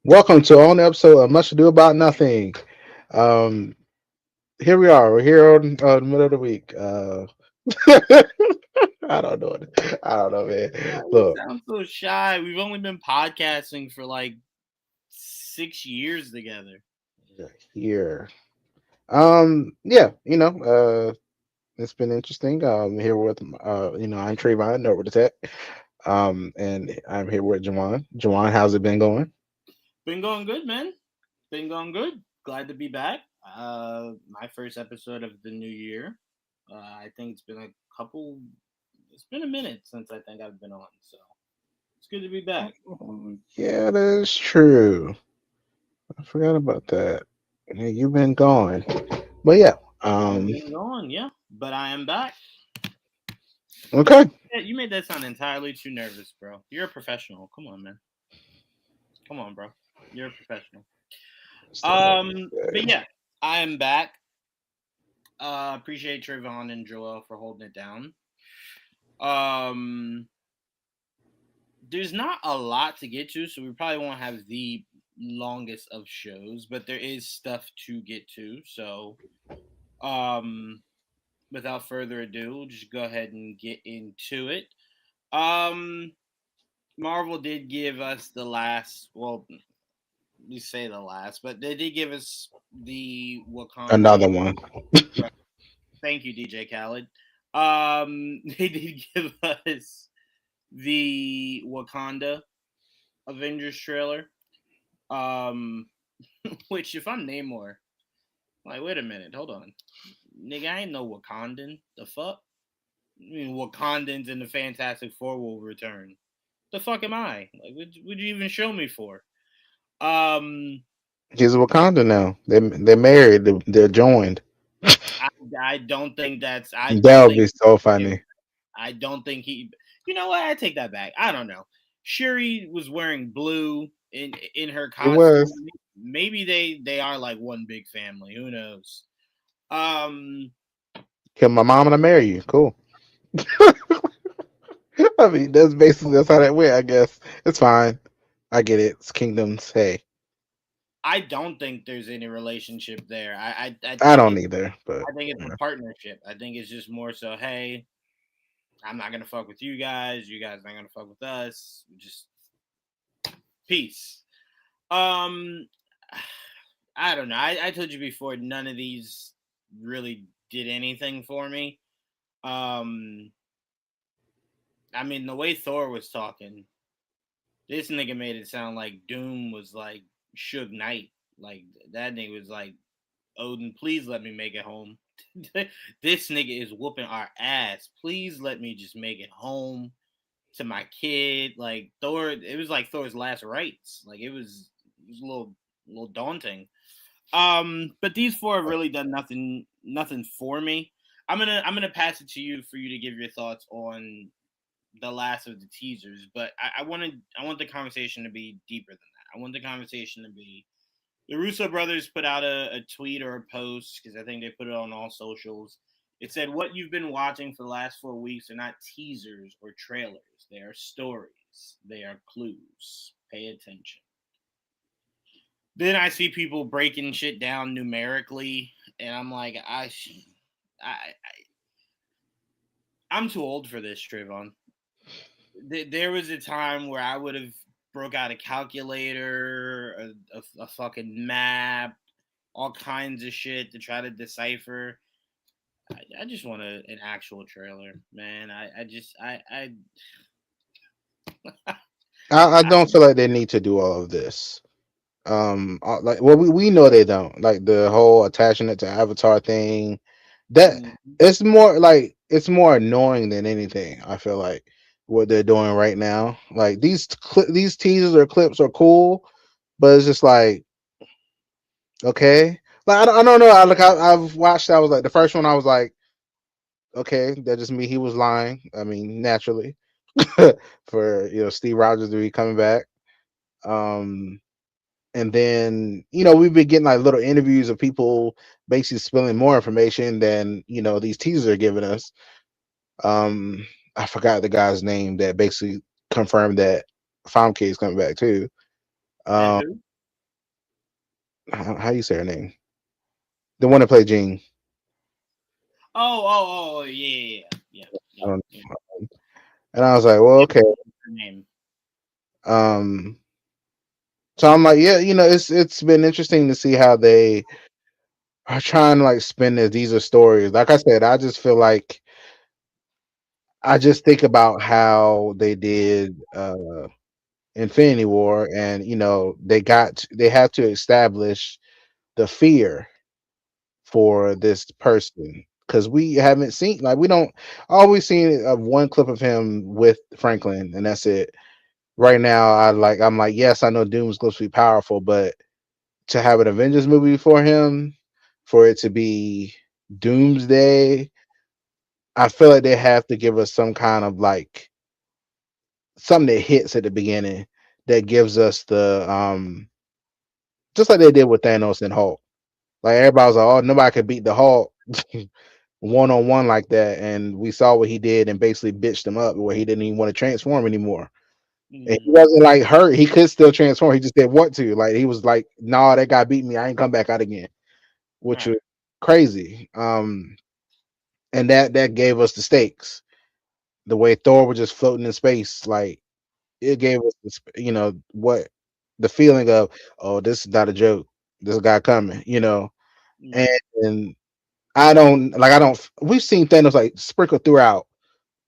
Welcome to on episode of Much Ado About Nothing. Um, Here we are. We're here on the middle of the week. I don't know. I don't know, man. Why you Look, sound so shy? We've only been podcasting for like 6 years together. here. Yeah, it's been interesting. Here with I'm Trayvon, Nerd with the Tech. And I'm here with Jawan. Jawan, how's it been going? Been going good, man. Been going good. Glad to be back. My first episode of the new year. I think it's been a couple. It's been a minute since I think I've been on, so it's good to be back. Yeah, that is true. I forgot about that. Yeah, you've been gone. But yeah. I've Um, been gone, yeah, but I am back. okay. Yeah, you made that sound entirely too nervous, bro. You're a professional. Come on, man. Come on, bro. You're a professional. What's the other But thing? yeah, I am back. Appreciate Trayvon and Joel for holding it down. Um, there's not a lot to get to, so we probably won't have the longest of shows, but there is stuff to get to. So, um, without further ado, we'll just go ahead and get into it. Um, Marvel did give us the last. Well, you say the last, but they did give us the Wakanda. Another one. Thank you, DJ Khaled. They did give us the Wakanda Avengers trailer. Um, which if I'm Namor, like, wait a minute, hold on, nigga, I ain't no Wakandan. The fuck? I mean, Wakandans in the Fantastic Four will return. The fuck am I? Like, would you even show me for? Um, He's Wakanda now. They're married. They're joined. I, I don't think that's. I That don't would think. be so funny. I don't think he. You know what? I take that back. I don't know. Shuri was wearing blue in her It was. costume. Maybe they are like one big family. Who knows? Um, Kill my mom and I marry you. Cool. I mean, that's how that went. I guess it's fine. I get it. It's kingdoms. Hey, I don't think there's any relationship there. I I think don't it. either. But I think it's a partnership. I think it's just more so. Hey, I'm not gonna fuck with you guys. You guys not gonna fuck with us. Just peace. Um, I don't know. I told you before, none of these really did anything for me. Um, I mean, the way Thor was talking, this nigga made it sound like Doom was like Suge Knight. Like that nigga was like, Odin, please let me make it home. This nigga is whooping our ass. Please let me just make it home to my kid. Like Thor, it was like Thor's last rites. Like it was a little daunting. But these four have really done nothing for me. I'm gonna pass it to you for you to give your thoughts on the last of the teasers. But I want the conversation to be deeper than that. I want the conversation to be the Russo brothers put out a tweet or a post because I think they put it on all socials. It said, "What you've been watching for the last 4 weeks are not teasers or trailers. They are stories. They are clues. Pay attention." Then I see people breaking shit down numerically, and I'm like, I'm too old for this, Trayvon. There was a time where I would have broke out a calculator, a fucking map, all kinds of shit to try to decipher. I just want an actual trailer, man. I just I don't feel like they need to do all of this. Like, well, we know they don't. Like the whole attaching it to Avatar thing. That Mhm. it's more annoying than anything. I feel like what they're doing right now. Like these teasers or clips are cool, but it's just like, okay. Like I don't know. I've watched. I was like the first one. I was like, okay, that just me. He was lying. I mean, naturally, for Steve Rogers to be coming back. Um, and then we've been getting like little interviews of people basically spilling more information than these teasers are giving us. Um, I forgot the guy's name that basically confirmed that Famke is coming back too. That Um, who? how you say her name? The one that played Jean. Yeah, yeah, I yeah, don't yeah. know. And I was like, well, Yeah, okay. her name. Um, so I'm like, yeah, it's been interesting to see how they are trying to like spin this. These are stories. Like I said, I just feel like I just think about how they did Infinity War, and they have to establish the fear for this person because we haven't seen, like, we don't always seen one clip of him with Franklin, and that's it. Right now, I'm like, yes, I know Doom's supposed to be powerful, but to have an Avengers movie for him, for it to be Doomsday, I feel like they have to give us some kind of like something that hits at the beginning that gives us the just like they did with Thanos and Hulk. Like everybody was like, oh, nobody could beat the Hulk one on one like that, and we saw what he did and basically bitched him up where he didn't even want to transform anymore. And he Mm, wasn't like hurt; he could still transform. He just didn't want to. Like he was like, "Nah, that guy beat me. I ain't come back out again," which right. was crazy. And that gave us the stakes. The way Thor was just floating in space, like it gave us, what the feeling of, oh, this is not a joke. This guy coming. And, Right. and I don't. We've seen Thanos like sprinkled throughout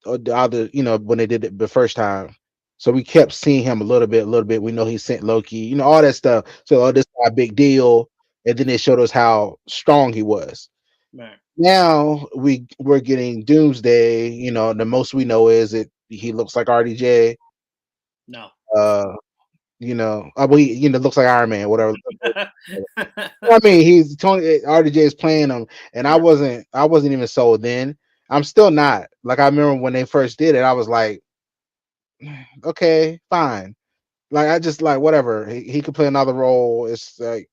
the other, when they did it the first time. So we kept seeing him a little bit, a little bit. We know he sent Loki, all that stuff. So, oh, this is a big deal. And then they showed us how strong he was. Right. Now we're getting Doomsday. The most we know is it he looks like RDJ. No. Uh, well, he, looks like Iron Man, whatever. I mean, he's Tony RDJ is playing him, and I Right. wasn't even sold then. I'm still not. Like I remember when they first did it, I was like, okay, fine. Like I just like whatever. He could play another role. It's like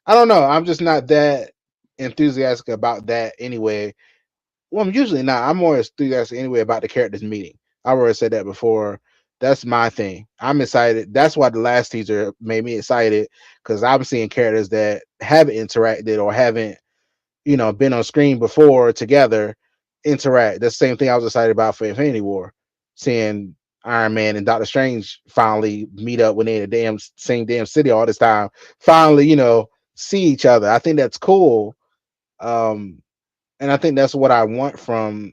I don't know. I'm just not that enthusiastic about that anyway. Well, I'm usually not. I'm more enthusiastic anyway about the characters meeting. I've already said that before. That's my thing. I'm excited. That's why the last teaser made me excited because I'm seeing characters that haven't interacted or haven't, been on screen before together interact. That's the same thing I was excited about for Infinity War, seeing Iron Man and Doctor Strange finally meet up when they in the same damn city all this time. Finally, see each other. I think that's cool. Um, and I think that's what I want from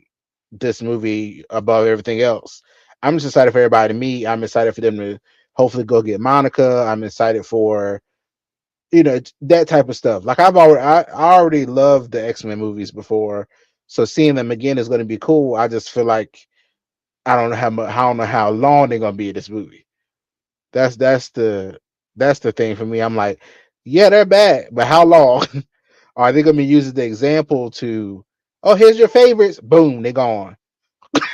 this movie above everything else. I'm just excited for everybody to meet. I'm excited for them to hopefully go get Monica. I'm excited for that type of stuff. Like I already loved the X-Men movies before, so seeing them again is going to be cool. I just feel like I don't know how long they're going to be in this movie. That's the thing for me. I'm like, yeah, they're bad, but how long are they going to be using the example to? Oh, here's your favorites. Boom, they're gone.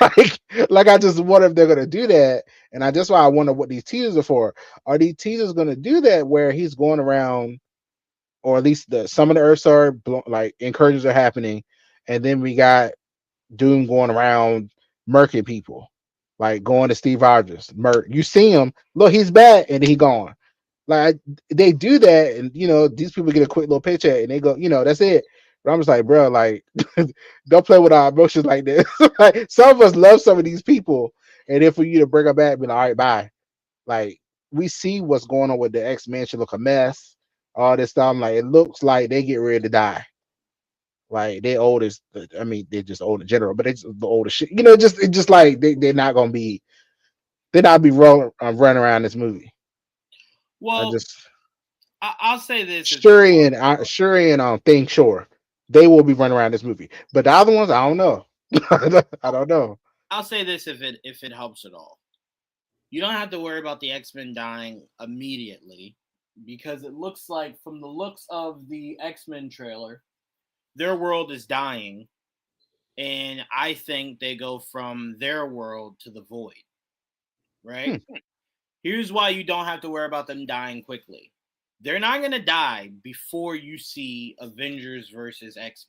like, I just wonder if they're going to do that, and I just why I wonder what these teasers are for. Are these teasers going to do that where he's going around? Or at least some of the Earths are like incursions are happening, and then we got Doom going around murking people, like going to Steve Rogers, murk. You see him, look, he's back, and he gone. Like they do that, and these people get a quick little paycheck, and they go, that's it. But I'm just like, bro, like, don't play with our emotions like this. Like, some of us love some of these people, and then for you to bring them back, be like, all right, bye. Like we see what's going on with the X Men. Should look a mess. All this stuff. I'm like, it looks like they get ready to die. Like they old as, I mean, they're just old in general, but it's the oldest shit. Just like they're not gonna be. They're not be running around this movie. I Well, just I'll say this if it helps. Shuri and Thing Sure, they will be running around this movie. But the other ones, I don't know. I don't know. I'll say this if it helps at all. You don't have to worry about the X Men dying immediately because it looks like from the looks of the X Men trailer, their world is dying, and I think they go from their world to the void. Right? Hmm. Here's why you don't have to worry about them dying quickly. They're not gonna die before you see Avengers versus X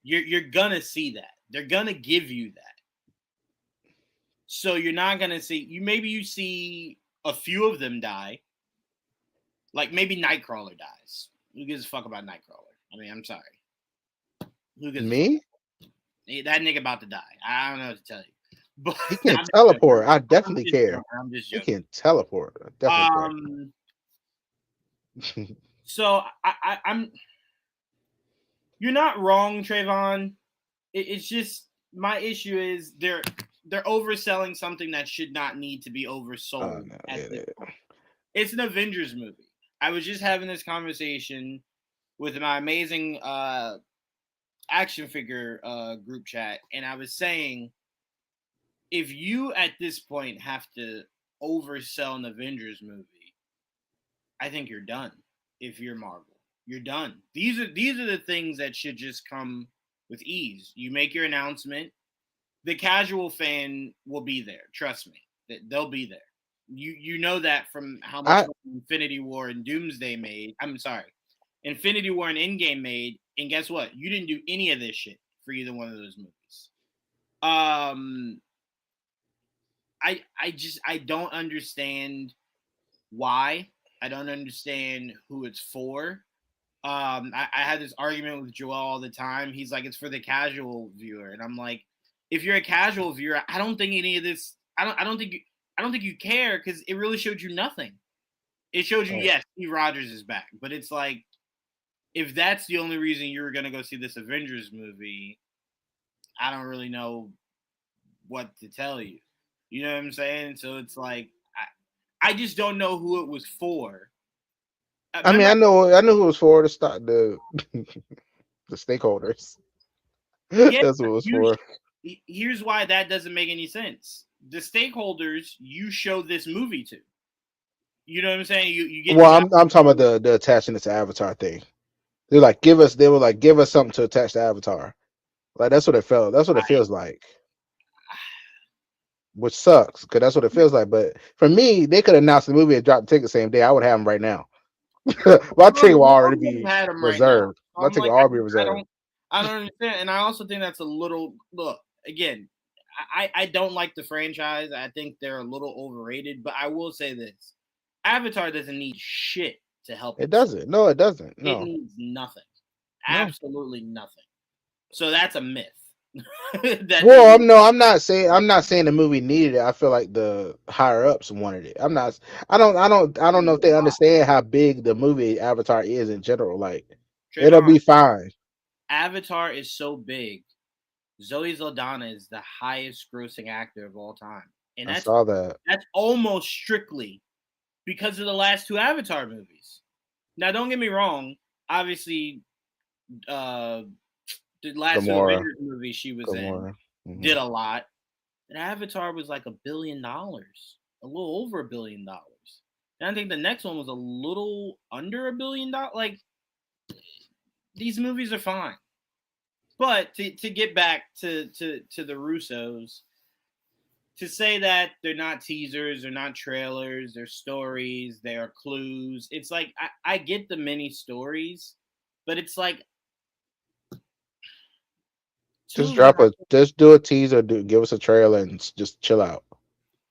Men. You're gonna see that. They're gonna give you that. So you're not gonna see you. Maybe you see a few of them die, Like maybe Nightcrawler dies. Who gives a fuck about Nightcrawler? I mean, I'm sorry. Who gives a fuck? Me? That nigga about to die. I don't know what to tell you. But He can I'm just joking. teleport. I I'm definitely just care. joking. I'm just He joking. can teleport. I definitely care. So I'm. You're not wrong, Trayvon. It's just my issue is they're overselling something that should not need to be oversold No, at this yeah. point. It's an Avengers movie. I was just having this conversation with my amazing action figure group chat, and I was saying if you at this point have to oversell an Avengers movie, I think you're done. If you're Marvel, you're done. These are the things that should just come with ease. You make your announcement. The casual fan will be there. Trust me, they'll be there. You know that from how much I Infinity War and Doomsday made. I'm sorry, Infinity War and Endgame made. And guess what? You didn't do any of this shit for either one of those movies. I don't understand why. I don't understand who it's for. I had this argument with Joel all the time. He's like, it's for the casual viewer, and I'm like, if you're a casual viewer, I don't think any of this. I don't think you care because it really showed you nothing. It showed you, yes, Steve Rogers is back, but it's like, if that's the only reason you're gonna go see this Avengers movie, I don't really know what to tell you. You know what I'm saying? So it's like, I just don't know who it was for. I mean, I know who it was for to start the the stakeholders. Yeah, That's what it was for. here's why that doesn't make any sense. The stakeholders you show this movie to. You know what I'm saying? You get. Well, I'm talking about the attaching it to Avatar thing. They were like give us something to attach to Avatar. Like that's what it felt. That's what it feels like. Which sucks because that's what it feels like. But for me, they could announce the movie and drop the ticket the same day. I would have them right now. My ticket will already be had them right now. reserved. My I'm ticket like, will already be reserved. I don't understand, and I also think that's a little. Look, again, I don't like the franchise. I think they're a little overrated. But I will say this: Avatar doesn't need shit to help It doesn't. No, it doesn't. It No. needs nothing. No. Absolutely nothing. So that's a myth. Well, I'm not saying the movie needed it. I feel like the higher ups wanted it. I don't know if they understand how big the movie Avatar is in general. Like it'll be fine. Avatar is so big. Zoe Saldana is the highest grossing actor of all time. And I saw that. That's almost strictly because of the last two Avatar movies. Now, don't get me wrong. Obviously, the last two Avengers movies she was in did a lot. And Avatar was like $1 billion, a little over $1 billion. And I think the next one was a little under $1 billion. Like, these movies are fine. But to get back to the Russos, to say that they're not teasers, they're not trailers, they're stories, they're clues. It's like I get the mini stories, but it's like just do a teaser, give us a trailer, and just chill out.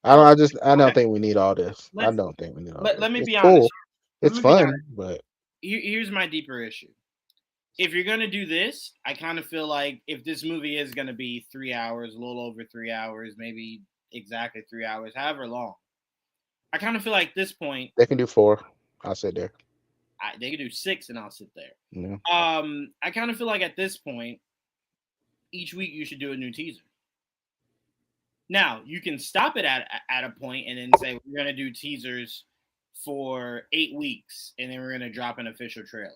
I don't think we need all this. I don't think we need all this. Let me be cool. honest. It's fun, but here's my deeper issue. If you're gonna do this, I kind of feel like if this movie is gonna be 3 hours, a little over 3 hours, maybe exactly 3 hours, however long, I kind of feel like at this point they can do 4. I'll sit there. They can do 6, and I'll sit there. Yeah. I kind of feel like at this point, each week you should do a new teaser. Now you can stop it at a point and then say we're gonna do teasers for 8 weeks, and then we're gonna drop an official trailer.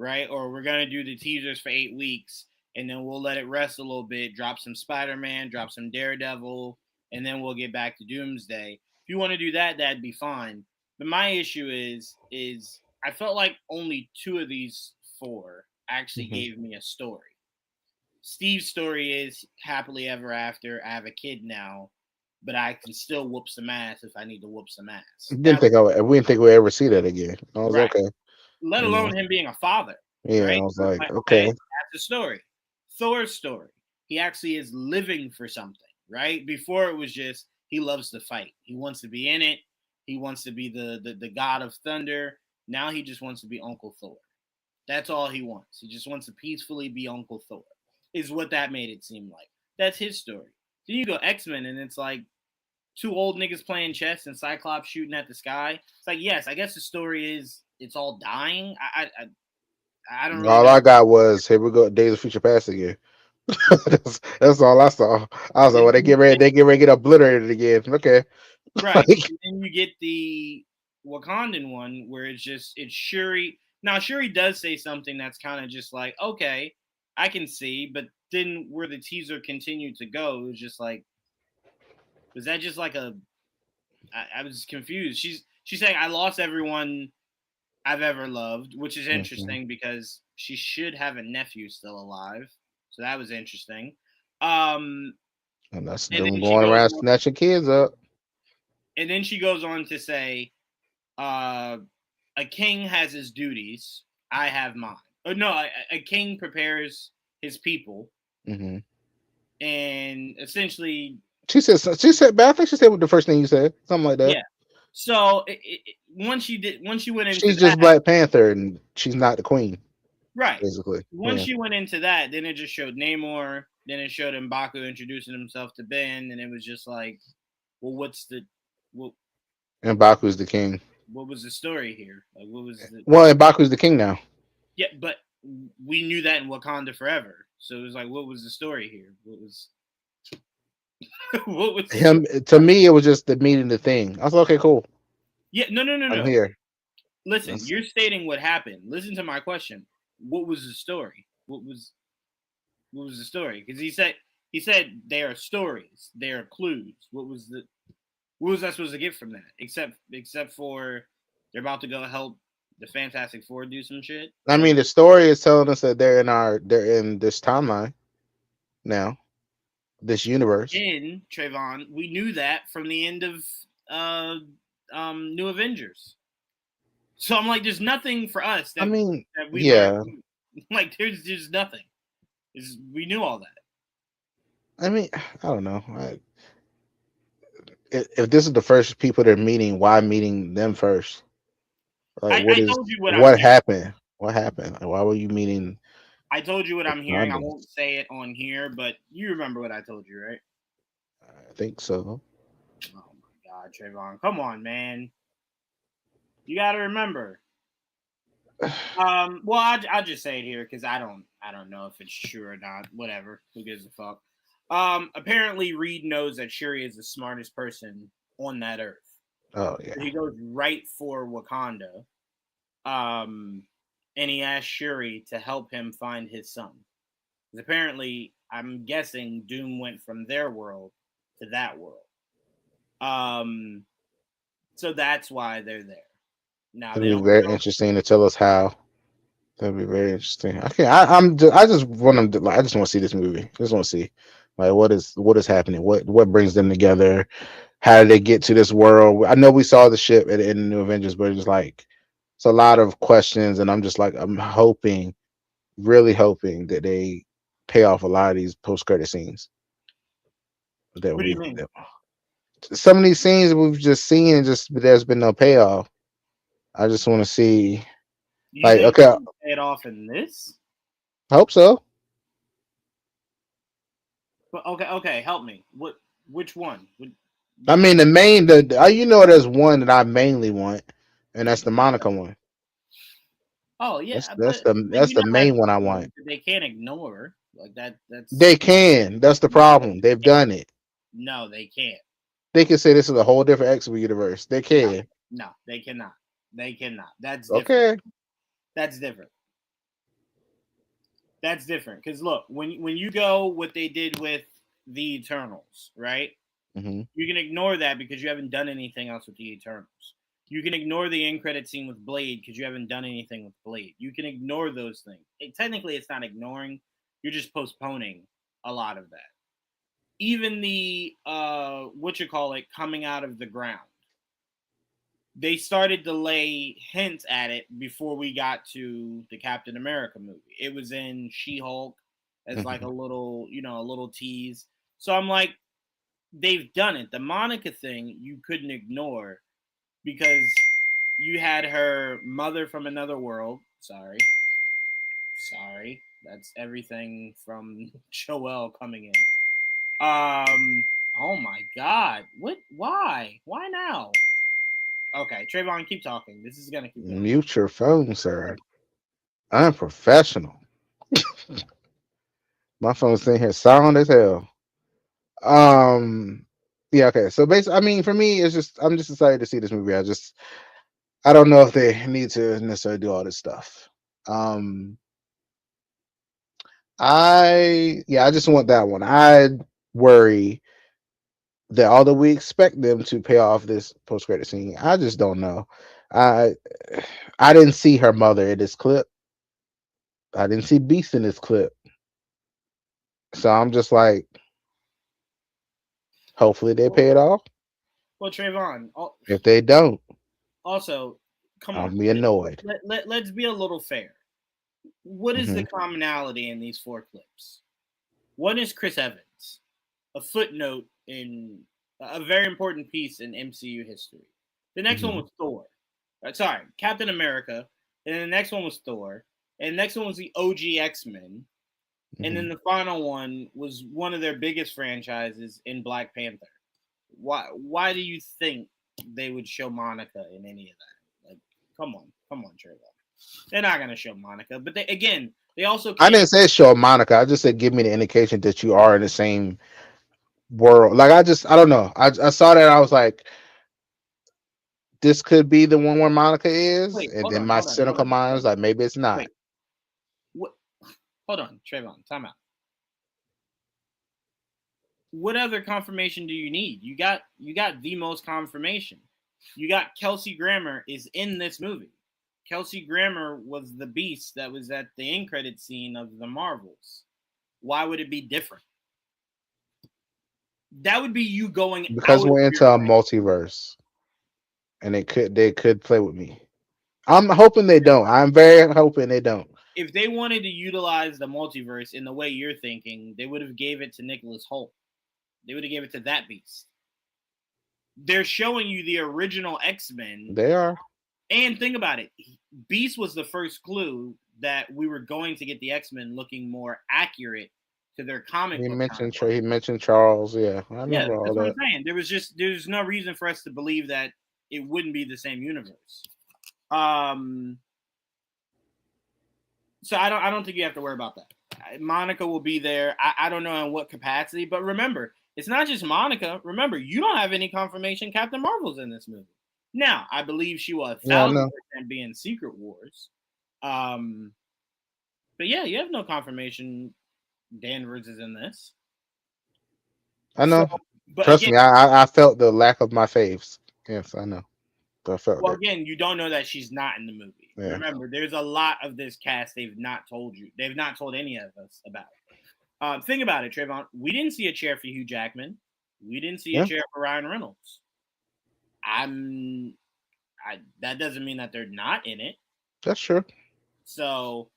Right? Or we're going to do the teasers for 8 weeks, and then we'll let it rest a little bit, drop some Spider-Man, drop some Daredevil, and then we'll get back to Doomsday. If you want to do that, that'd be fine. But my issue is I felt like only 2 of these 4 actually gave me a story. Steve's story is happily ever after. I have a kid now, but I can still whoop some ass if I need to whoop some ass. We didn't think we'd ever see that again. I was okay. Let alone him being a father. Yeah, right? I was like, okay. That's the story. Thor's story. He actually is living for something, right? Before it was just he loves to fight. He wants to be in it. He wants to be the god of thunder. Now he just wants to be Uncle Thor. That's all he wants. He just wants to peacefully be Uncle Thor. Is what that made it seem like. That's his story. Then you go X-Men and it's like two old niggas playing chess and Cyclops shooting at the sky. It's like, yes, I guess the story is it's all dying. I don't really All know. I got was here we go, Days of Future Past again. That's all I saw. I was like, well, they get ready to get obliterated again. Okay, Right. like, And then you get the Wakandan one where it's Shuri. Now Shuri does say something that's kind of just like, okay, I can see, but then where the teaser continued to go, it was just like, was that just like a I was confused. She's saying I lost everyone I've ever loved, which is mhm. interesting because she should have a nephew still alive. So that was interesting. Um And that's and them then she going goes around on snatching kids up. to say, uh a king has his duties. I have mine. Oh no, a king prepares his people, Hmm. and essentially, She said, but I think she said what the first thing you said, something like that. yeah. So once you went into She's just that, Black Panther, and she's not the queen, right? basically. Once Yeah, you went into that, then it just showed Namor. Then it showed M'Baku introducing himself to Ben, and it was just like, well, what and Baku's the king. what was the story here? Like, what was the Well, and Baku's the king now. yeah? But we knew that in Wakanda forever. So it was like, what was the story here? What was what was the story? Him to me, it was just the meeting the thing. I was like, okay, cool. Yeah, no, no, no, I'm no. here. Listen, That's, you're stating what happened. Listen to my question. What was the story? What was the story? Because he said they are stories, they are clues. What was I supposed to get from that? Except for they're about to go help the Fantastic Four do some shit. I mean, the story is telling us that they're in this timeline now, this universe. In Trayvon, we knew that from the end of uh New Avengers. So I'm like, there's nothing for us I mean, that we learned. yeah. Like there's nothing. We knew all that. I mean, I don't know. If this is the first people they're meeting, why meeting them first? Like, I told you what I'm what hearing. happened? What happened? Like, why were you meeting I told you what I'm hearing. I Wakandans? won't say it on here, but you remember what I told you, right? I think so. Oh my God, Trayvon, come on, man. You got to remember. Well, I'll just say it here because I don't know if it's true or not. Whatever. Who gives a fuck? Apparently Reed knows that Shuri is the smartest person on that earth. Oh So yeah. he goes right for Wakanda. Um, and he asks Shuri to help him find his son. Because apparently, I'm guessing Doom went from their world to that world. Um, so that's why they're there. Now It'll they be don't. very interesting to tell us how. That'll be very interesting. I can't. I just want them. To, like, I just want to see this movie. I just want to see, like, what is happening. What brings them together? How did they get to this world? I know we saw the ship at the end of New Avengers, but it's like it's a lot of questions, and I'm just like I'm hoping, really hoping that they pay off a lot of these post credit scenes that What do you we mean? that some of these scenes we've just seen and just there's been no payoff. I just want to see, You like, think okay, I they pay it off in this? hope so. But okay, help me. Which one? I You mean, think? the main, there's one that I mainly want, and that's the Monica one. Oh That's yeah, that's but the that's you the know that's main one I one want. that they can't ignore. Like that. They That's can. That's the no, problem. They've they can't. done it. No, they can't. They can say this is a whole different X universe. They No, can. no, they cannot. They cannot. That's different. Okay. That's different. That's different. Because look, when you go what they did with the Eternals, right? Hmm. You can ignore that because you haven't done anything else with the Eternals. You can ignore the end credit scene with Blade because you haven't done anything with Blade. You can ignore those things. Technically, it's not ignoring. You're just postponing a lot of that. Even the what you call it coming out of the ground. They started to lay hints at it before we got to the Captain America movie. It was in She-Hulk as like Hmm. a little tease. So I'm like, they've done it. The Monica thing you couldn't ignore because You had her mother from another world. Sorry. That's everything from Joel coming in. Oh my God. What? Why? Why now? Okay, Trayvon, keep talking. This is gonna keep going. Mute your phone, sir. Unprofessional. My phone's sitting here silent as hell. Um, yeah, okay. So basically, I mean, for me, it's just I'm just excited to see this movie. I don't know if they need to necessarily do all this stuff. Um, I just want that one. I worry that although we expect them to pay off this post credit scene, I just don't know. I I didn't see her mother in this clip. I didn't see Beast in this clip. So I'm just like, hopefully they pay it off. Well, Trayvon, If they don't, also, come I'll on. be annoyed. Let's be a little fair. What is the Hmm. commonality in these four clips? One is Chris Evans, a footnote in a very important piece in MCU history. The next one Hmm. was Thor. Sorry, Captain America. And then the next one was Thor. And the next one was the OG X-Men. And Hmm. then the final one was one of their biggest franchises in Black Panther. Why do you think they would show Monica in any of that? Like, come on, Trevor. They're not gonna show Monica, but they also I can't. didn't say show Monica. I just said give me the indication that you are in the same world. Like I don't know. I saw that. I was like, this could be the one where Monica is, Wait, and then my cynical mind was wait, like, maybe it's not. wait. What? Hold on, Trayvon. Time out. What other confirmation do you need? You got the most confirmation. You got Kelsey Grammer is in this movie. Kelsey Grammer was the beast that was at the end credit scene of the Marvels. Why would it be different? That would be you going Because out of we're your into a way. multiverse, and they could play with me. I'm hoping they don't. I'm very hoping they don't. If they wanted to utilize the multiverse in the way you're thinking, they would have gave it to Nicholas Holt. They would have gave it to that beast. They're showing you the original X-Men. They are. And think about it. Beast was the first clue that we were going to get the X-Men looking more accurate to their comic He book mentioned counterpart. He mentioned Charles. Yeah, I Yeah, remember all that's what I'm that. saying. There's no reason for us to believe that it wouldn't be the same universe. Um so I don't think you have to worry about that. Monica will be there. I don't know in what capacity, but remember, it's not just Monica. Remember, you don't have any confirmation Captain Marvel's in this movie. Now, I believe she will Yeah, I thousand know. percent be in Secret Wars. Um, but yeah, you have no confirmation Danvers is in this. I So, know. but Trust again, me, I felt the lack of my faves. Yes, I know. I felt well, it. again, you don't know that she's not in the movie. Yeah. Remember, there's a lot of this cast they've not told you. They've not told any of us about. Think about it, Trayvon. We didn't see a chair for Hugh Jackman. We didn't see a Yeah, chair for Ryan Reynolds. That doesn't mean that they're not in it. that's true. So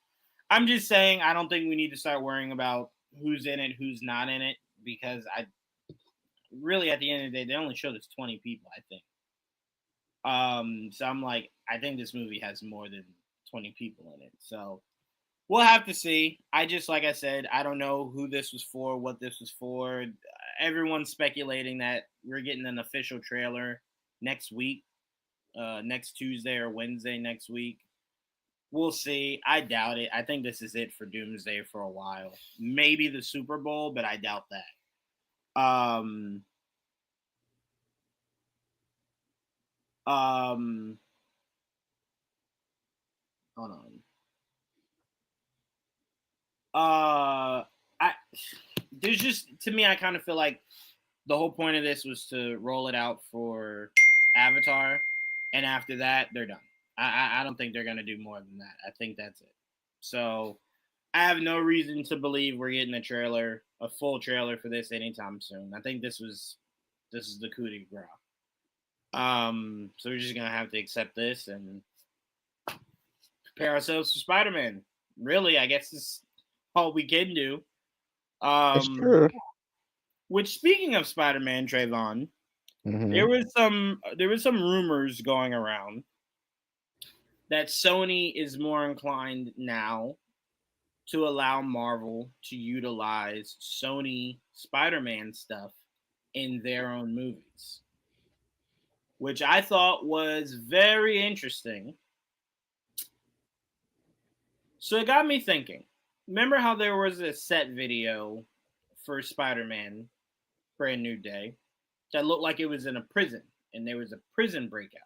I'm just saying I don't think we need to start worrying about who's in it, who's not in it, because I really at the end of the day they only showed us 20 people, I think. So I'm like, I think this movie has more than 20 people in it. So we'll have to see. I just, like I said, I don't know who this was for, what this was for. Everyone's speculating that we're getting an official trailer next week, next Tuesday or Wednesday next week. We'll see. I doubt it. I think this is it for Doomsday for a while. Maybe the Super Bowl, but I doubt that. Um, hold on. I there's just to me, I kind of feel like the whole point of this was to roll it out for Avatar, and after that, they're done. I don't think they're gonna do more than that. I think that's it. So I have no reason to believe we're getting a full trailer for this anytime soon. I think this is the coup de grace. So we're just gonna have to accept this and prepare ourselves for Spider-Man. Really, I guess this is all we can do. It's Um, true. which speaking of Spider-Man, Trayvon, Hmm. there was some rumors going around that Sony is more inclined now to allow Marvel to utilize Sony Spider-Man stuff in their own movies, which I thought was very interesting. So it got me thinking. Remember how there was a set video for Spider-Man Brand New Day that looked like it was in a prison and there was a prison breakout?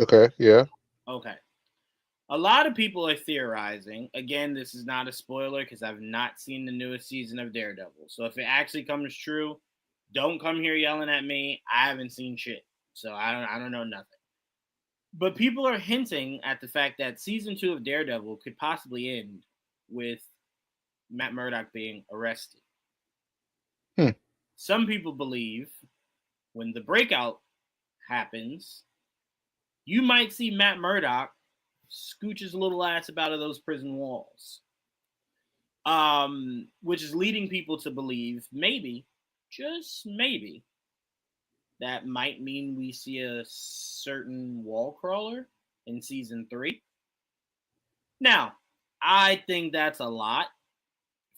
Okay, yeah. Okay. A lot of people are theorizing. Again, this is not a spoiler because I've not seen the newest season of Daredevil. So if it actually comes true, don't come here yelling at me. I haven't seen shit. So I don't know nothing. But people are hinting at the fact that season 2 of Daredevil could possibly end with Matt Murdock being arrested. Hmm. Some people believe when the breakout happens, you might see Matt Murdock scooch his little ass up out of those prison walls. Which is leading people to believe maybe, just maybe, that might mean we see a certain wall crawler in season 3. Now, I think that's a lot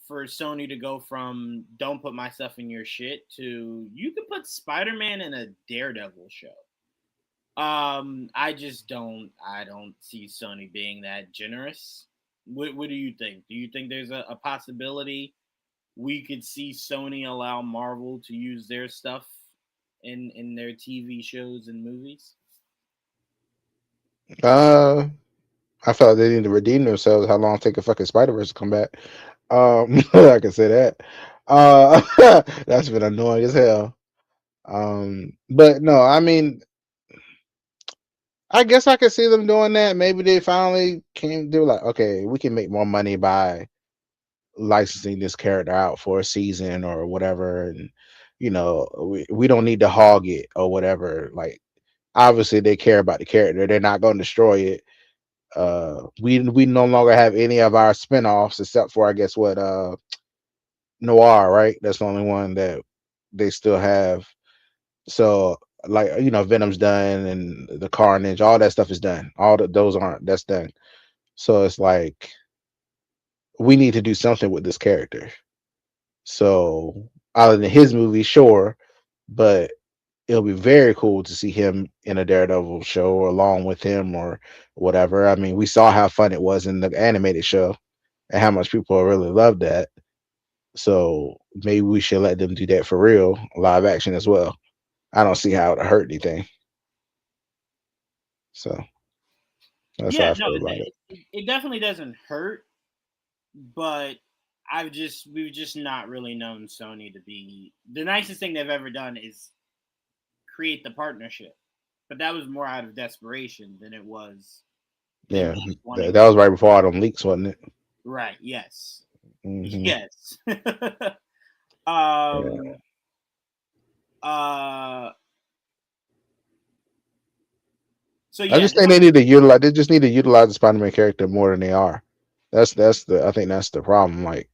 for Sony to go from don't put my stuff in your shit to you can put Spider-Man in a Daredevil show. I don't see Sony being that generous. What do you think? Do you think there's a possibility we could see Sony allow Marvel to use their stuff in their TV shows and movies? Uh, I felt like they need to redeem themselves. How long it take a fucking Spider Verse to come back? I can say that. Uh, that's been annoying as hell. But no, I mean, I guess I could see them doing that. Maybe they finally came. They were like, okay, we can make more money by licensing this character out for a season or whatever, and we don't need to hog it or whatever. Like, obviously, they care about the character. They're not going to destroy it. We no longer have any of our spinoffs except for I guess what Noir, right? That's the only one that they still have. So like Venom's done and the Carnage, all that stuff is done. Those aren't that's done. So it's like we need to do something with this character. So other than his movie, sure, but it'll be very cool to see him in a Daredevil show along with him or whatever. I mean, we saw how fun it was in the animated show and how much people really loved that. So maybe we should let them do that for real, live action as well. I don't see how it hurt anything. So that's how Yeah, I no, feel about it. it definitely doesn't hurt, but we've just not really known Sony to be the nicest thing they've ever done is create the partnership. But that was more out of desperation than it was them Yeah, just that wanting was right before all them leaks, wasn't it? right, yes. Hmm. Yes. Yeah, um uh so I yeah, just think they need to utilize. They just need to utilize the Spider-Man character more than they are. That's the. I think that's the problem. Like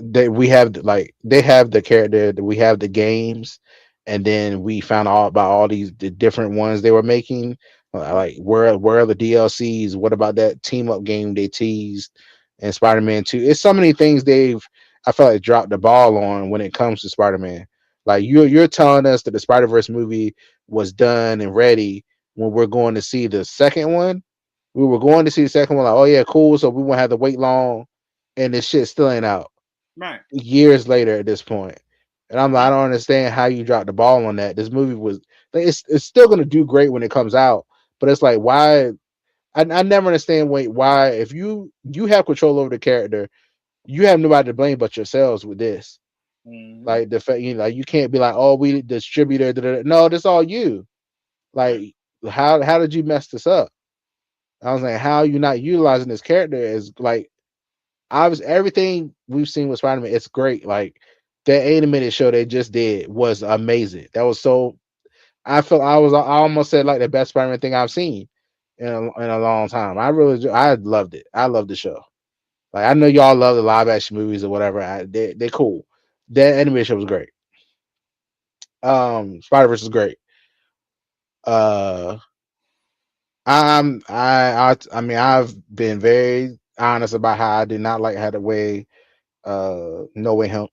they have the character, we have the games, and then we found out about all the different ones they were making. Like where are the DLCs? What about that team up game they teased and Spider-Man 2? It's so many things I felt like dropped the ball on when it comes to Spider-Man. Like you're telling us that the Spider-Verse movie was done and ready when we're going to see the second one. We were going to see the second one, like, oh yeah, cool. So we won't have to wait long, and this shit still ain't out right. years later at this point. And I'm like, Yeah. I don't understand how you dropped the ball on that. This movie was it's still gonna do great when it comes out, but it's like why I never understand why if you have control over the character, you have nobody to blame but yourselves with this. Hmm. Like the fact like you can't be like, oh, we distributor. Da, da, da. No, this all you. Right. Like how did you mess this up? I was like, how are you not utilizing this character as like obviously everything we've seen with Spider-Man, it's great. Like that animated show they just did was amazing. That was so I almost said like the best Spider-Man thing I've seen in a long time. I loved it. I loved the show. Like I know y'all love the live action movies or whatever. They're cool. That animated show was great. Spider Verse is great. Uh, I mean, I've been very honest about how I did not like how the way No Way Home.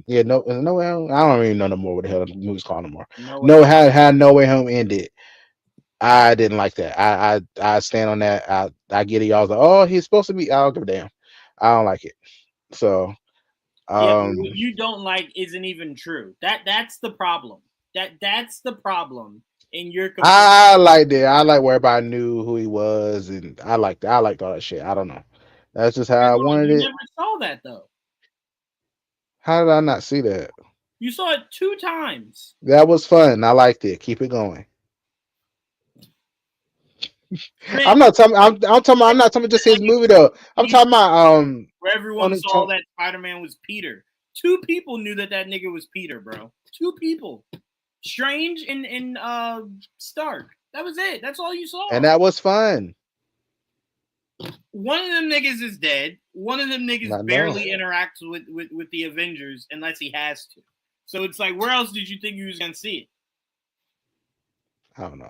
Yeah, No Way Home. I don't even know no more what the hell the movie's called no more. No way No, home. how No Way Home ended. I didn't like that. I stand on that. I get it. Y'all was like, oh, he's supposed to be. I don't give a damn. I don't like it. So Yeah, but what um, you don't like isn't even true. That's the problem. That's the problem. And you're complaining. I liked it. I like where everybody knew who he was, and I liked it. I liked all that shit. I don't know. That's just how I wanted You it. never saw that though. How did I not see that? You saw it 2 times. That was fun. I liked it. Keep it going. I'm Granted, not talking. I'm talking. I'm not talking just his movie though. I'm Peter, talking about where everyone saw that Spider-Man was Peter. 2 people knew that nigga was Peter, bro. 2 people. Strange and Stark. That was it. That's all you saw. and that was fun. One of them niggas is dead. One of them I niggas know. barely interacts with the Avengers unless he has to. So it's like, where else did you think you was gonna see it? I don't know.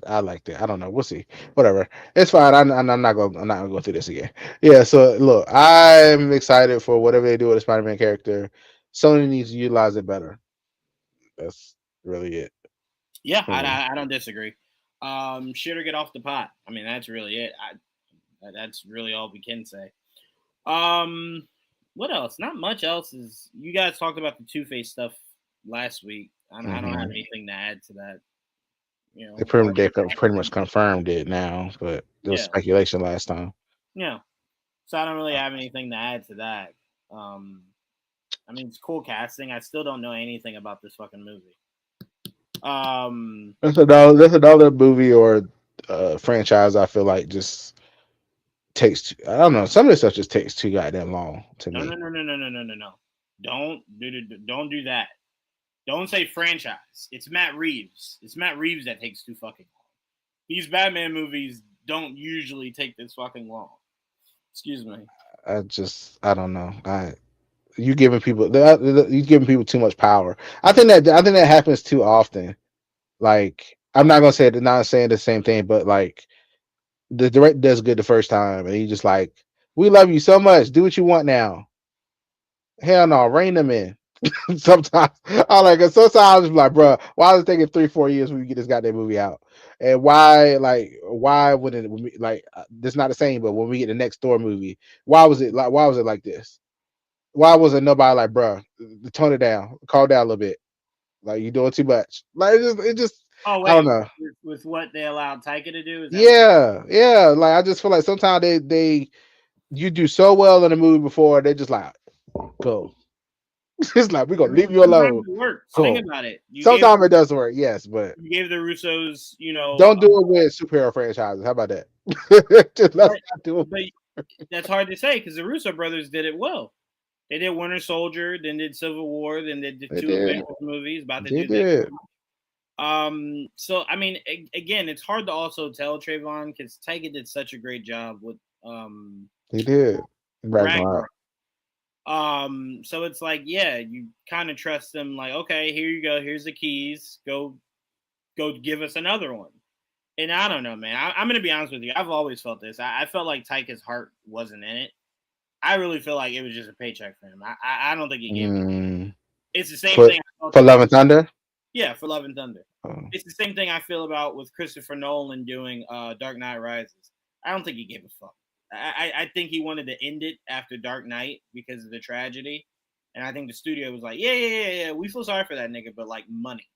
I liked it. I don't know. We'll see. Whatever. It's fine. I'm not going. I'm not gonna go through this again. Yeah. So look, I'm excited for whatever they do with the Spider-Man character. Sony needs to utilize it better. That's really it. Yeah, For me. I don't disagree. Shit or get off the pot. I mean, that's really it. That's really all we can say. What else? Not much else. Is you guys talked about the Two-Face stuff last week. I don't have anything to add to that. You know, They pretty much confirmed it now, but there was yeah, speculation last time. yeah. So I don't really have anything to add to that. Um, I mean, it's cool casting. I still don't know anything about this fucking movie. Um, That's another movie or franchise. I feel like just takes. I don't know. Some of this stuff just takes too goddamn long to no, no, me. no, no, no, no, no, no, no. Don't do that. Don't say franchise. It's Matt Reeves. It's Matt Reeves that takes too fucking long. These Batman movies don't usually take this fucking long. Excuse me. I don't know. You giving people you giving people too much power. I think that happens too often. Like I'm not gonna say not saying the same thing, but like the director does good the first time, and he just like, we love you so much. Do what you want now. Hell no, rein them in. Sometimes I like it. Sometimes I'm just like, bro, why is it taking 3-4 years when we get this goddamn movie out? And why wouldn't it like this not the same? But when we get the next Thor movie, why was it like this? Why wasn't nobody like, bro, tone it down, calm down a little bit? Like you doing too much. Like it just Oh I don't wait, know. with what they allowed Taika to do is that what? Yeah, yeah. Like I just feel like sometimes they you do so well in a movie before they just like go. It's like we're gonna leave you Sometimes alone. it works. Think Go. about it. Sometimes it does work, yes, but You gave the Russos, don't do it with superhero franchises. How about that? Just let's but, not do it. but that's hard to say because the Russo brothers did it well. They did Winter Soldier, then did Civil War, then they did They two did. Avengers movies. About to They do that. did. So I mean, again, it's hard to also tell Trayvon because Taika did such a great job with They did. Ragnarok. Ragnarok. So it's like, yeah, you kind of trust them. Like, okay, here you go. Here's the keys. Go give us another one. And I don't know, man. I'm gonna be honest with you. I've always felt this. I felt like Taika's heart wasn't in it. I really feel like it was just a paycheck for him. I don't think he gave it. It's the same For thing. Love and Thunder. Yeah, for Love and Thunder. Oh. It's the same thing I feel about with Christopher Nolan doing Dark Knight Rises. I don't think he gave a fuck. I think he wanted to end it after Dark Knight because of the tragedy. And I think the studio was like, yeah. We feel sorry for that nigga, but like money.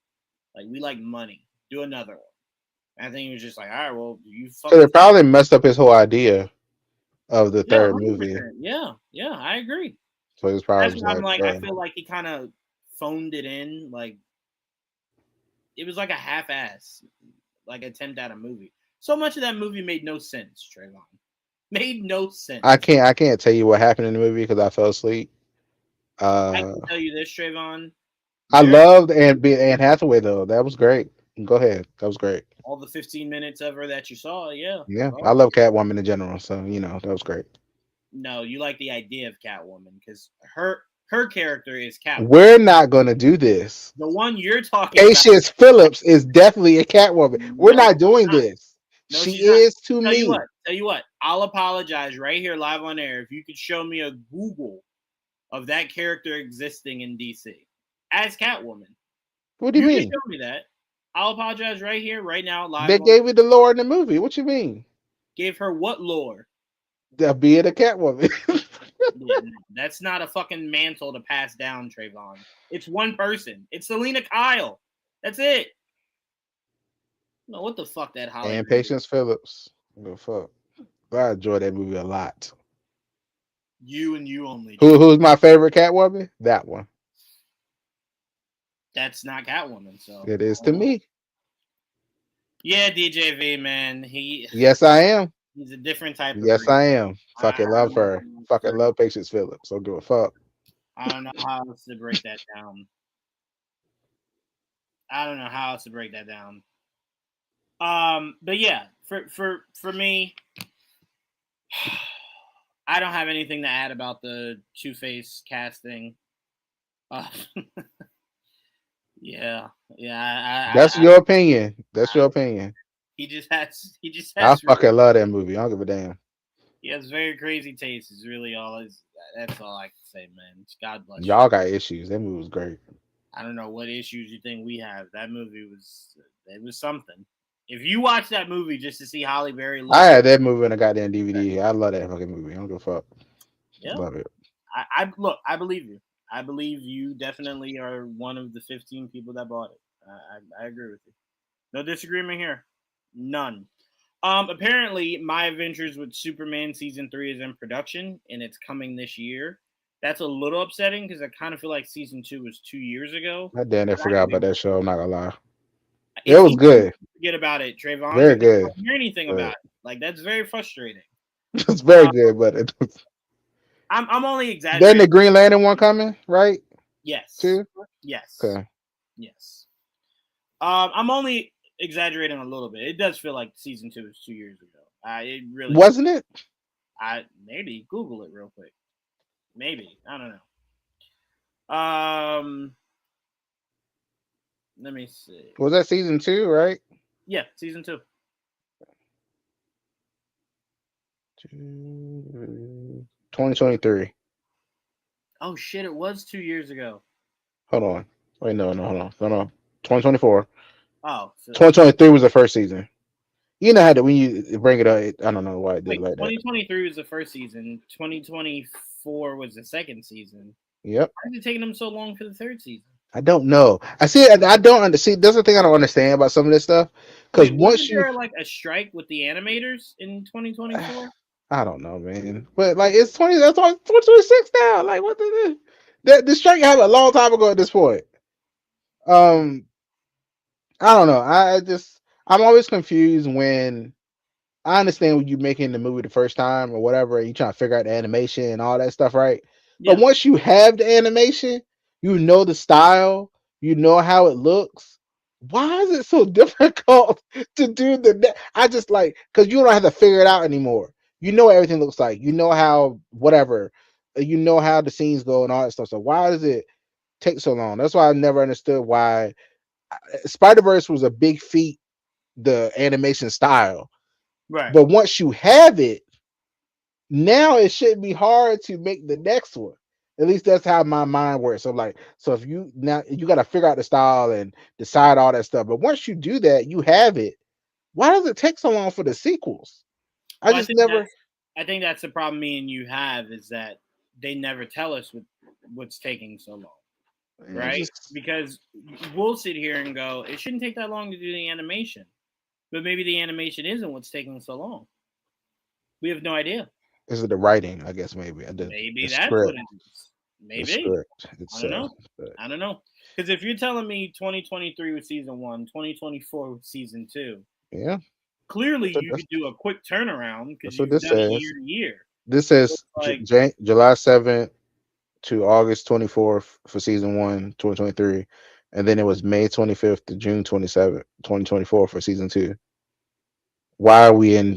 Like, we like money. Do another one. And I think he was just like, all right, well, you So they probably messed up his whole idea of the third 100%. movie. Yeah, I agree. So it's probably That's what I'm like, I feel like he kind of phoned it in. Like, it was like a half-ass, like, attempt at a movie. So much of that movie made no sense, Trayvon. Made no sense. I can't tell you what happened in the movie because I fell asleep. I can tell you this, Trayvon. I loved Anne Hathaway though. That was great. Go ahead. That was great. All the 15 minutes of her that you saw, yeah. Yeah, I love Catwoman in general, so that was great. No, you like the idea of Catwoman because her character is Catwoman. We're not gonna do this. The one you're talking Patience Phillips is definitely a Catwoman. We're not doing this. No, She she's not. is to me. Tell you what. I'll apologize right here live on air if you could show me a Google of that character existing in DC as Catwoman. What do you You can mean? show me that. I'll apologize right here, right now, live They on. gave me the lore in the movie. What you mean? Gave her what lore? The being a Catwoman. Yeah, no, that's not a fucking mantle to pass down, Trayvon. It's one person. It's Selena Kyle. That's it. No, what the fuck that Hollywood And Patience Phillips. What the fuck? I enjoy that movie a lot. You and you only. Who's my favorite Catwoman? That one. That's not Catwoman, so It is to me. yeah, DJV man, Yes, I am. he's a different type of Yes, breed. I am. Fucking I love don't her. know. Fucking love Patience Phillips. Don't give a fuck. I don't know how else to break that down. I don't know how else to break that down. But yeah, for me, I don't have anything to add about the Two-Face casting. Yeah. That's your opinion. That's your opinion. He just has I fucking love that movie. I don't give a damn. he has very crazy taste. Is really that's all I can say, man. God bless Y'all you. got issues. That movie was great. I don't know what issues you think we have. That movie was something. If you watch that movie just to see Halle Berry look, I had that movie on a goddamn DVD. I love that fucking movie. I don't give a fuck. yeah. Love it. I look, I believe you. I believe you definitely are one of the 15 people that bought it. I agree with you. No disagreement here. None. Apparently, My Adventures with Superman season 3 is in production and it's coming this year. That's a little upsetting because I kind of feel like season 2 was 2 years ago. I damn near forgot about that show. I'm not gonna lie. It It's was easy good. to forget about it, Trayvon. Very Because good. I don't hear anything But about it. Like that's very frustrating. it's very good, but it was... I'm only Then exaggerating. the Green Lantern one coming, right? Yes. Too? Yes. Okay. Yes. I'm only exaggerating a little bit. It does feel like season 2 is 2 years ago. It really wasn't it? Maybe Google it real quick. Maybe I don't know. Let me see. Was that season 2, right? Yeah, season 2. 2023. Oh shit! It was 2 years ago. Hold on. Wait, no. 2024. Oh, so 2023 was the first season. You know how to when you bring it up. I don't know why it did like that. 2023 was the first season. 2024 was the second season. Yep. Why is it taking them so long for the third season? I don't know. I see. I don't understand. That's the thing I don't understand about some of this stuff. Because once you, there like a strike with the animators in 2024? I don't know, man. But like it's 2026 now. Like what the strike happened a long time ago at this point. I don't know. I'm always confused when I understand when you making the movie the first time or whatever, and you trying to figure out the animation and all that stuff, right? Yeah. But once you have the animation, you know the style, you know how it looks. Why is it so difficult to do I just like because you don't have to figure it out anymore. You know what everything looks like. You know how whatever. You know how the scenes go and all that stuff. So why does it take so long? That's why I never understood why Spider-Verse was a big feat, the animation style. Right. But once you have it, now it shouldn't be hard to make the next one. At least that's how my mind works. So like, so if you now you got to figure out the style and decide all that stuff. But once you do that, you have it. Why does it take so long for the sequels? I think that's the problem me and you have is that they never tell us what's taking so long, right? Because we'll sit here and go, it shouldn't take that long to do the animation, but maybe the animation isn't what's taking so long. We have no idea. Is it the writing? I guess maybe. Maybe that's what it is. Maybe. I don't know. I don't know. Because if you're telling me 2023 was season 1, 2024 was season 2, yeah, clearly you could do a quick turnaround because you've done it year to year. This says like, July 7th to August 24th for season 1, 2023, and then it was May 25th to June 27th, 2024 for season 2. Why are we in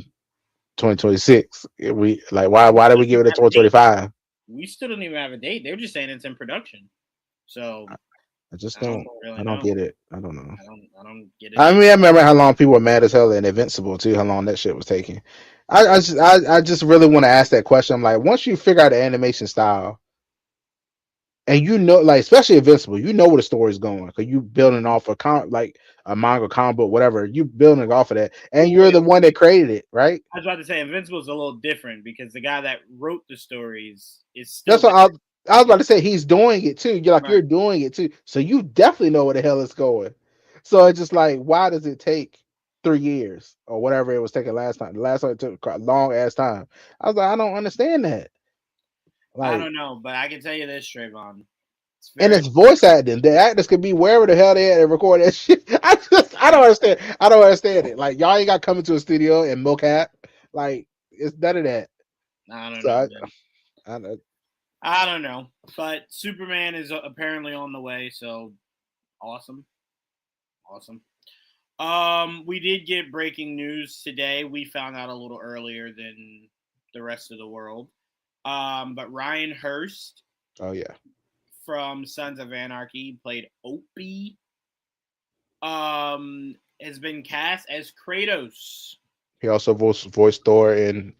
2026? We like why did we give it a 2025? We still don't even have a date. They were just saying it's in production. So I just I don't don't. really I don't know. get it. I don't know. I don't get it I either. mean, I remember how long people were mad as hell in Invincible too. How long that shit was taking. I just really want to ask that question. I'm like, once you figure out the animation style, and you know, like especially Invincible, you know where the story's going because you building Mhm. off like a manga, comic book, whatever. You building off of that, and Well, you're the one that created it, right? I was about to say Invincible is a little different because the guy that wrote the stories is still That's what there. I was about to say. He's doing it too. You're like Right. you're doing it too, so you definitely know where the hell it's going. So it's just like, why does it take 3 years or whatever it was taking last time? The last time it took a long ass time. I was like, I don't understand that. I Like, don't know, but I can tell you this, Trayvon. It's and very it's voice acting. The actors could be wherever the hell they at and record that shit. I don't understand. I don't understand it. Like y'all ain't got coming to a studio and mocap. Like it's none of that. I don't So know, man. I I don't know, but Superman is apparently on the way, so awesome, awesome. We did get breaking news today. We found out a little earlier than the rest of the world. But Ryan Hurst oh yeah. from Sons of Anarchy played Opie. Has been cast as Kratos. He also voiced Thor in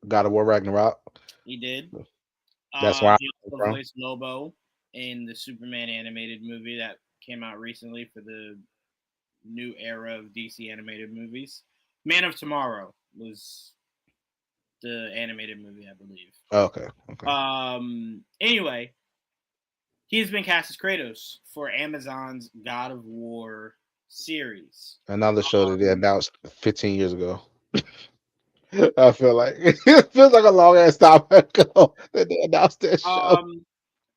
God of War Ragnarok. He did. That's why He I'm also from. voiced Lobo in the Superman animated movie that came out recently for the new era of DC animated movies. Man of Tomorrow was the animated movie, I believe. Oh, okay, okay. Anyway, he's been cast as Kratos for Amazon's God of War series. Another show that they Um, announced 15 years ago. I feel like it feels like a long ass time ago that they announced that show. um,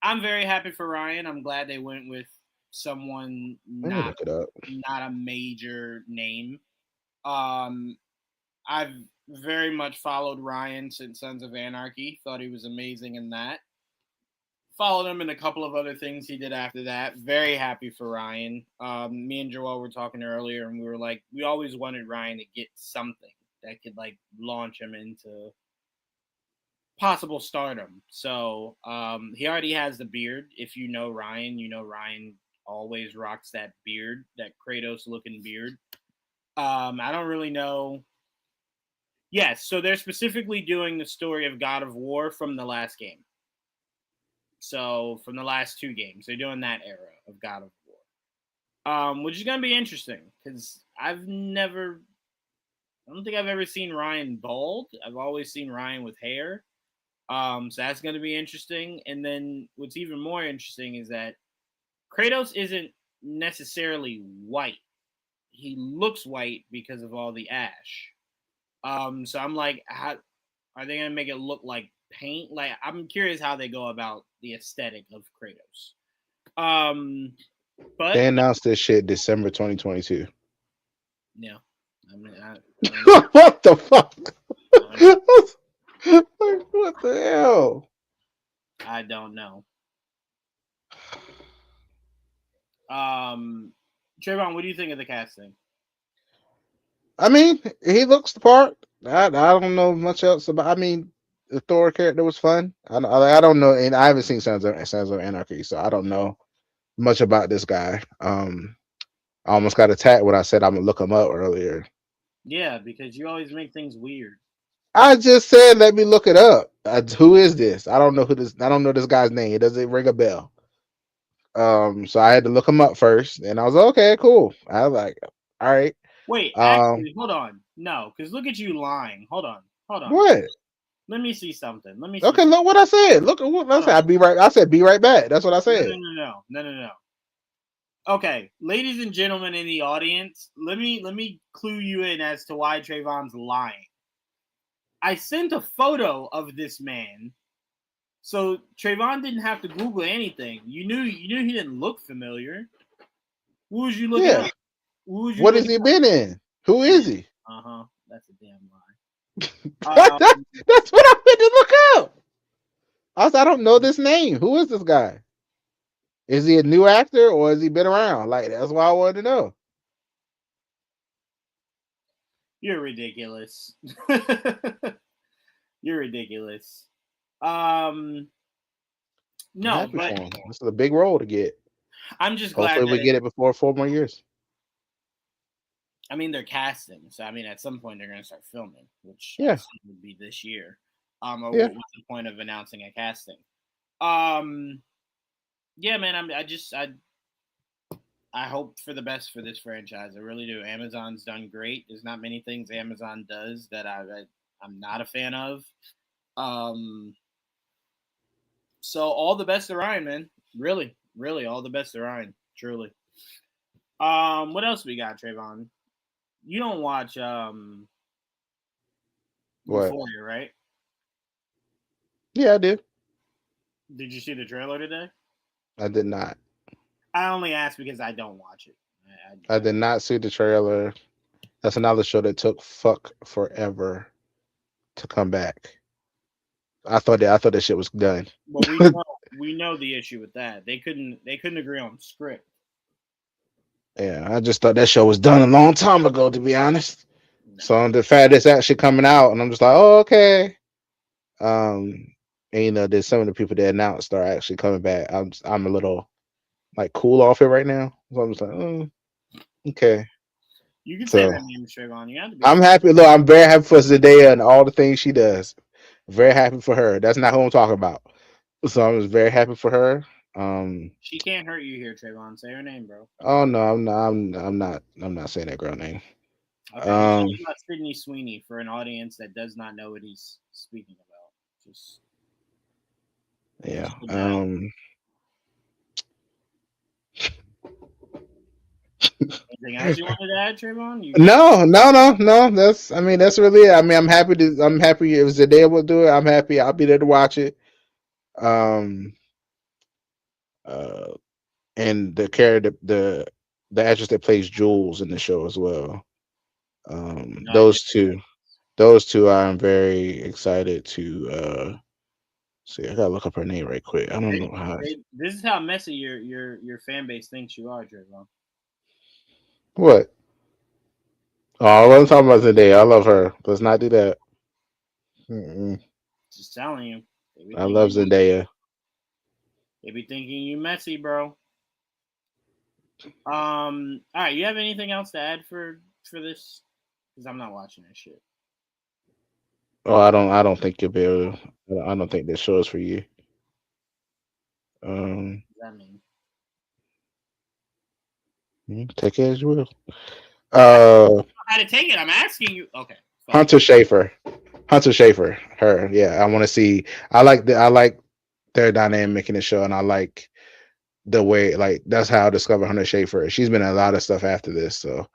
I'm very happy for Ryan. I'm glad they went with someone Let me not look it up. not a major name. Um, I've very much followed Ryan since Sons of Anarchy. Thought he was amazing in that. Followed him in a couple of other things he did after that. Very happy for Ryan. Me and Joel were talking earlier, and we were like, we always wanted Ryan to get something that could like launch him into possible stardom. So he already has the beard. If you know Ryan, you know Ryan always rocks that beard, that Kratos looking beard. I don't really know. Yes, so they're specifically doing the story of God of War from the last game. So from the last two games, they're doing that era of God of War, which is gonna be interesting because I don't think I've ever seen Ryan bald. I've always seen Ryan with hair. So that's gonna be interesting. And then what's even more interesting is that Kratos isn't necessarily white. He looks white because of all the ash. So I'm like, how are they gonna make it look like paint? Like, I'm curious how they go about the aesthetic of Kratos. Um, but They announced this shit December 2022. yeah, I mean, I don't know. What the fuck? I don't know. Like, what the hell? I don't know. Um, Trayvon, what do you think of the casting? I mean, he looks the part. I don't know much else about. I mean, the Thor character was fun. I don't know, and I haven't seen Sons of Anarchy, so I don't know much about this guy. I almost got attacked when I said I'm gonna look him up earlier. Yeah, because you always make things weird. I just said let me look it up. Who is this? I don't know who this. I don't know this guy's name. It doesn't ring a bell. So I had to look him up first, and I was like, okay, cool. I was like, all right. Wait, Um, actually, hold on. No, because look at you lying. Hold on. what? Let me see something. Let me see. Okay, look what I said. Look at what I Hold said. on. I'd be right. I said be right back. That's what I No, said. no, no, no, no, no, no. Okay, ladies and gentlemen in the audience, let me clue you in as to why Trayvon's lying. I sent a photo of this man, so Trayvon didn't have to Google anything. You knew he didn't look familiar. Who was you looking Yeah. up? Who was you What has looking he up? been in? Who is he? Uh huh. That's a damn lie. That's what I meant to look up. I don't know this name. Who is this guy? Is he a new actor or has he been around? Like that's why I wanted to know. You're ridiculous. You're ridiculous. I'm No, happy but for him. This is a big role to get. I'm just glad Hopefully, that we get it before 4 more years. I mean, they're casting, so I mean, at some point they're going to start filming, which I Yeah, assume would be this year. Or yeah. what's the point of announcing a casting? Um, yeah, man. I hope for the best for this franchise. I really do. Amazon's done great. There's not many things Amazon does that I'm not a fan of. Um, so all the best to Ryan, man. Really, really, all the best to Ryan. Truly. What else we got, Trayvon? You don't watch What? Euphoria, right? Yeah, I did. Did you see the trailer today? I did not. I only ask because I don't watch it. I did not see the trailer. That's another show that took fuck forever to come back. I thought that shit was done. Well, we know the issue with that. They couldn't agree on script. Yeah, I just thought that show was done a long time ago, to be honest. No. So the fact it's actually coming out, and I'm just like, oh, okay. Um, and there's some of the people that announced are actually coming back. I'm a little like cool off it right now. So I'm just like, oh, okay. You can say So that name, Trayvon. You have to be. I'm happy. Look, I'm very happy for Zendaya and all the things she does. Very happy for her. That's not who I'm talking about. So I'm just very happy for her. She can't hurt you here, Trayvon. Say her name, bro. Oh no, I'm not. I'm not saying that girl name. Okay, he's Um, talking about Sydney Sweeney for an audience that does not know what he's speaking about. Just, yeah. just a note. Anything else you wanted to add, Trayvon? You good? No, no, no, no. That's really it. I mean, I'm happy if Zendaya will do it. I'm happy. I'll be there to watch it. Um, uh, and the character, the actress that plays Jules in the show as well. No idea. Those two, I'm very excited to see. I gotta look up her name right quick. I don't know how. This is how messy your fan base thinks you are, Trayvon. What? Oh, I wasn't talking about Zendaya. I love her. Let's not do that. Mm-mm. Just telling you. They be I love thinking Zendaya. they be thinking you messy, bro. All right. You have anything else to add for this? Because I'm not watching that shit. Oh, I don't think you'll be able to. I don't think this show is for you. Um, What does that mean? take it as you will. I don't Uh, know how to take it. I'm asking you. Okay, fuck it. Hunter Schafer. Hunter Schafer. Her. Yeah, I want to see. I like their dynamic in the show, and I like the way like that's how I discovered Hunter Schafer. She's been in a lot of stuff after this, so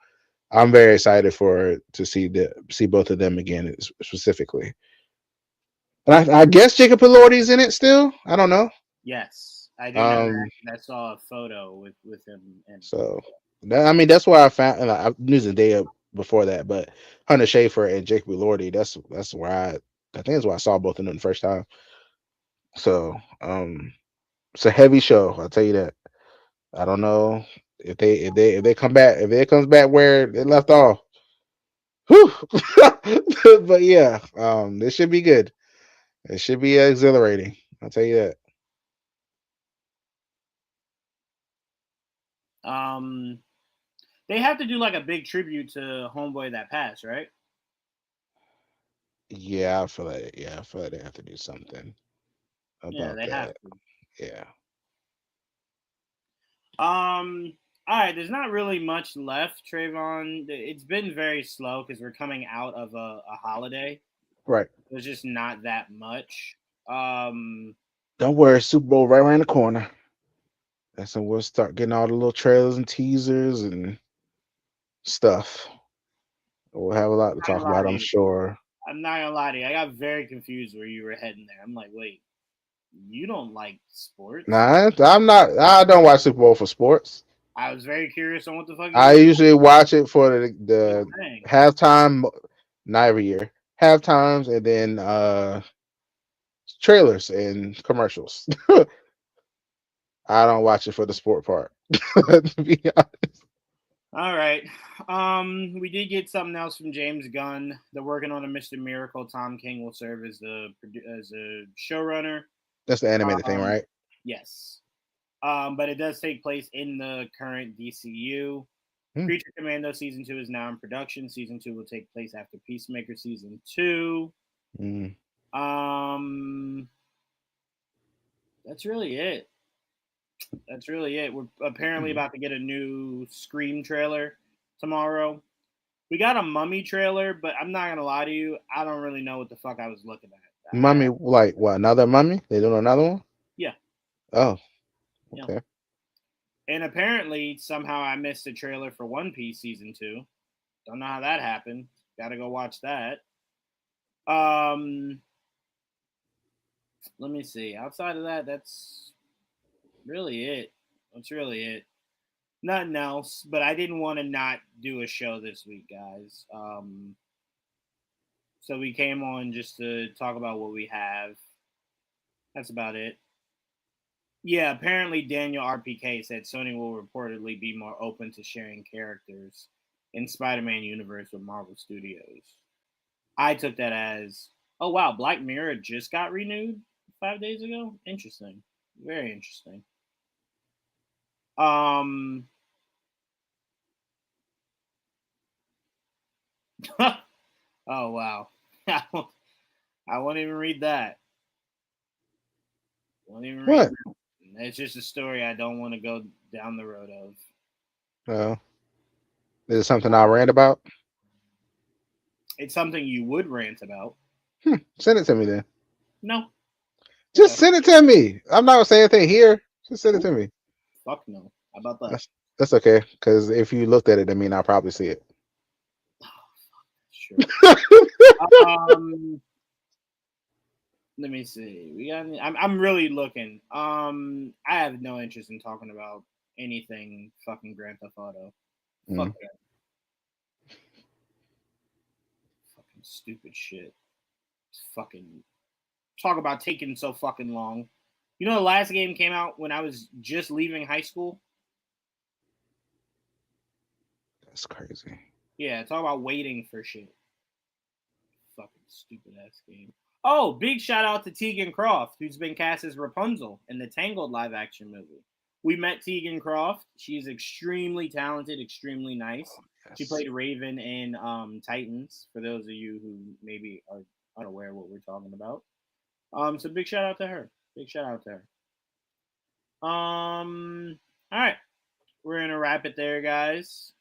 I'm very excited for to see both of them again specifically. And I guess Jacob Elordi's in it still. I don't know. Yes, I do know Um, that. I saw a photo with him and so that's where I found. And I knew Zendaya before that, but Hunter Schafer and Jacob Elordi. That's where I think that's where I saw both of them the first time. So it's a heavy show. I'll tell you that. I don't know if they come back if it comes back where it left off. Whew. But yeah, this should be good. It should be exhilarating. I'll tell you that. um, they have to do like a big tribute to Homeboy that passed, right? I feel like they have to do something Yeah, about they have that. to. Yeah. All right. There's not really much left, Trayvon. It's been very slow because we're coming out of a holiday. Right. There's just not that much. Um, Don't worry, Super Bowl right around the corner. That's when we'll start getting all the little trailers and teasers and stuff. We'll have a lot to I'm not talk gonna lie about, to I'm you. sure. I'm not gonna lie to you. I got very confused where you were heading there. I'm like, wait, you don't like sports? Nah, I'm not. I don't watch Super Bowl for sports. I was very curious on what the fuck you I were usually watch it for the saying. halftime, not every year, half times, and then trailers and commercials. I don't watch it for the sport part. To be honest. All right. We did get something else from James Gunn. They're working on a Mr. Miracle. Tom King will serve as the showrunner. That's the animated thing, Um, right? yes. But it does take place in the current DCU. Creature Commando Season 2 is now in production. Season 2 will take place after Peacemaker Season 2. That's really it. We're apparently about to get a new Scream trailer tomorrow. We got a Mummy trailer, but I'm not gonna lie to you, I don't really know what the fuck I was looking at. Mummy, like what? Another Mummy? They doing another one? Yeah. Oh. Okay. Yeah. And apparently, somehow I missed a trailer for One Piece Season 2. Don't know how that happened. Gotta go watch that. Let me see. Outside of that, that's really it. That's really it. Nothing else. But I didn't want to not do a show this week, guys. So we came on just to talk about what we have. That's about it. Yeah, apparently Daniel RPK said Sony will reportedly be more open to sharing characters in Spider-Man universe with Marvel Studios. I took that as, oh wow, Black Mirror just got renewed 5 days ago. Interesting, very interesting. Oh wow, I won't even read that. Won't even read What? that. It's just a story I don't want to go down the road of. Is it something I'll rant about? It's something you would rant about. Send it to me then. No. Just send it to me. I'm not gonna say anything here. Just send it to me. Fuck no. How about that? That's okay. Because if you looked at it, I mean, I'll probably see it. Sure. Let me see. We got. I'm really looking. I have no interest in talking about anything fucking Grand Theft Auto. Fuck that. Fucking stupid shit. Fucking talk about taking so fucking long. You know, the last game came out when I was just leaving high school. That's crazy. Yeah, talk about waiting for shit. Fucking stupid ass game. Oh, big shout out to Tegan Croft, who's been cast as Rapunzel in the Tangled live action movie. We met Tegan Croft. She's extremely talented, extremely nice. Yes. She played Raven in Titans, for those of you who maybe are unaware of what we're talking about. So big shout out to her. Big shout out to her. All right. We're gonna wrap it there, guys.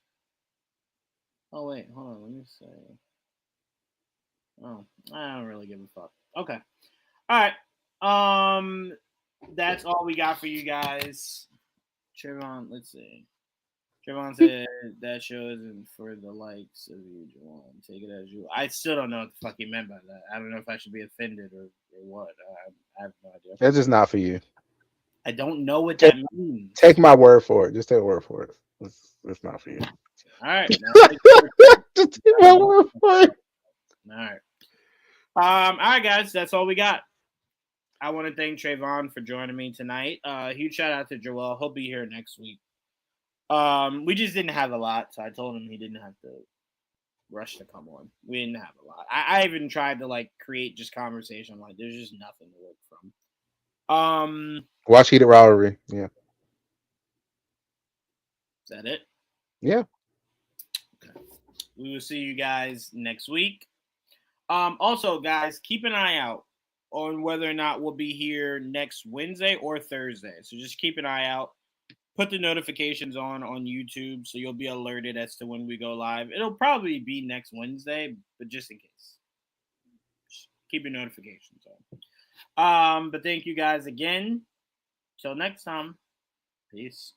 Oh wait, hold on, let me say. Oh, I don't really give a fuck. Okay. All right. That's all we got for you guys. Trayvon, let's see. Trayvon said that show isn't for the likes of you, Juwan. Take it as you. I still don't know what the fuck he meant by that. I don't know if I should be offended or what. I have no idea. That's just not for you. I don't know what that means. Take my word for it. Just take a word for it. It's not for you. All right. Just take my word for it. All right. All right, guys. That's all we got. I want to thank Trayvon for joining me tonight. Huge shout out to Joel. He'll be here next week. We just didn't have a lot, so I told him he didn't have to rush to come on. We didn't have a lot. I even tried to like create just conversation. I'm like, there's just nothing to work from. Watch Heated Rivalry. Yeah. Is that it? Yeah. Okay. We will see you guys next week. Also, guys, keep an eye out on whether or not we'll be here next Wednesday or Thursday. So just keep an eye out. Put the notifications on YouTube so you'll be alerted as to when we go live. It'll probably be next Wednesday, but just in case. Just keep your notifications on. But thank you guys again. Till next time. Peace.